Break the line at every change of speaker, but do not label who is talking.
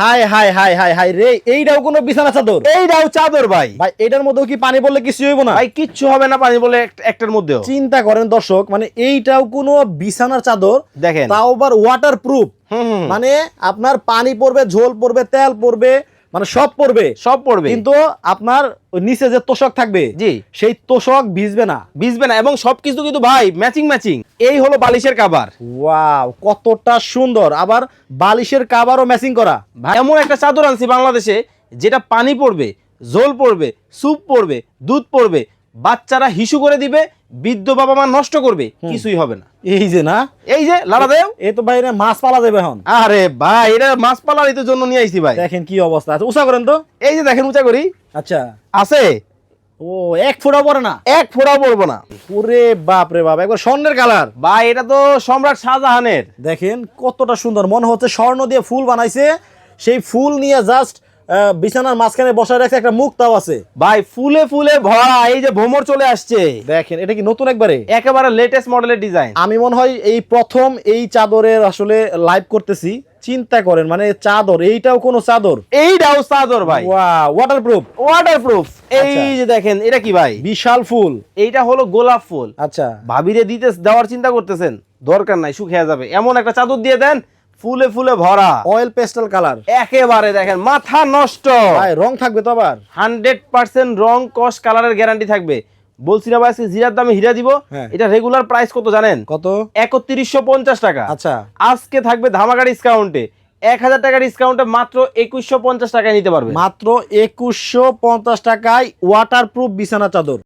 High high high high high রে, এইটাও কোনো বিছানা চাদর?
এইটাও চাদর ভাই।
ভাই এটার মধ্যেও কি পানি পড়লে কিছু হইব না?
ভাই কিচ্ছু হবে না পানি বলে একটার মধ্যেও।
চিন্তা করেন দর্শক, মানে এইটাও কোনো বিছানার চাদর,
দেখেন
তাও আবার ওয়াটার প্রুফ। মানে আপনার পানি পড়বে, ঝোল পড়বে, তেল পড়বে, মানে সব পড়বে,
সব পড়বে,
কিন্তু আপনার ওই নিচে যে তোষক থাকবে
জি
সেই তোষক ভিজবে না।
ভিজবে না, এবং সবকিছু কিন্তু ভাই ম্যাচিং ম্যাচিং। এই হলো বালিশের কভার।
ওয়াও, কতটা সুন্দর! আবার বালিশের কাভারও ম্যাচিং করা।
ভাই এমন একটা চাদর আনছি বাংলাদেশে, যেটা পানি পড়বে, ঝোল পড়বে, স্যুপ পড়বে, দুধ পড়বে, বাচ্চারা হিসু করে দিবে, বৃদ্ধ বাবা মা নষ্ট করবে, কিছুই হবে না।
এই যে না,
এই যে লাড়া দেও,
এই তো ভাই রে মাছ পালা যাবে এখন।
আরে ভাই এটা মাছ পালার এই তো জন্য নিয়ে আইছি ভাই।
দেখেন কি অবস্থা আছে, উঁচা করেন তো।
এই যে দেখেন উঁচা করি,
আচ্ছা,
আছে
ও এক ফোঁটা পড়ে না?
এক ফোঁটাও পড়বো না।
ওরে বাপ রে বাপ, একবার স্বর্ণের কালার।
ভাই এটা তো সম্রাট শাহজাহানের।
দেখেন কতটা সুন্দর, মনে হচ্ছে স্বর্ণ দিয়ে ফুল বানাইছে। সেই ফুল নিয়ে জাস্ট বিছানার মাঝখানে বসায় রাখছে, একটা মুক্তাও আছে।
ভাই ফুলে ফুলে ভরা, এই যে ভ্রমর চলে আসছে।
দেখেন এটা কি নতুন একবারে?
একেবারে লেটেস্ট মডেলের ডিজাইন।
আমি মনে হয় এই প্রথম এই চাদরের আসলে লাইভ করতেছি। চিন্তা করেন, মানে চাদর, এইটাও কোনো চাদর?
এইটাও চাদর ভাই,
ওয়াও, ওয়াটারপ্রুফ।
ওয়াটারপ্রুফ। এই
আচ্ছা।
যে দেখেন এটা কি ভাই,
বিশাল ফুল।
এইটা হলো গোলাপ ফুল।
আচ্ছা,
ভাবিরে দিতে দেওয়ার চিন্তা করতেছেন, দরকার নাই, শুকিয়ে যাবে, এমন একটা চাদর দিয়ে দেন ফুলে ফুলে ভরা,
অয়েল পেস্টাল কালার।
একেবারে দেখেন মাথা নষ্ট।
ভাই রং থাকবে তো আবার?
100% রং কস কালারের গ্যারান্টি থাকবে। বলছি না ভাই আজকে জিরার দামে হীরা দিব।
হ্যাঁ।
এটা রেগুলার প্রাইস কত জানেন?
কত?
3150 টাকা।
আচ্ছা,
আজকে থাকবে ধামাকা ডিসকাউন্টে 1000 টাকা ডিসকাউন্টে মাত্র 2150 টাকায় নিতে পারবে।
মাত্র 2150 টাকায় ওয়াটারপ্রুফ বিছানা চাদর।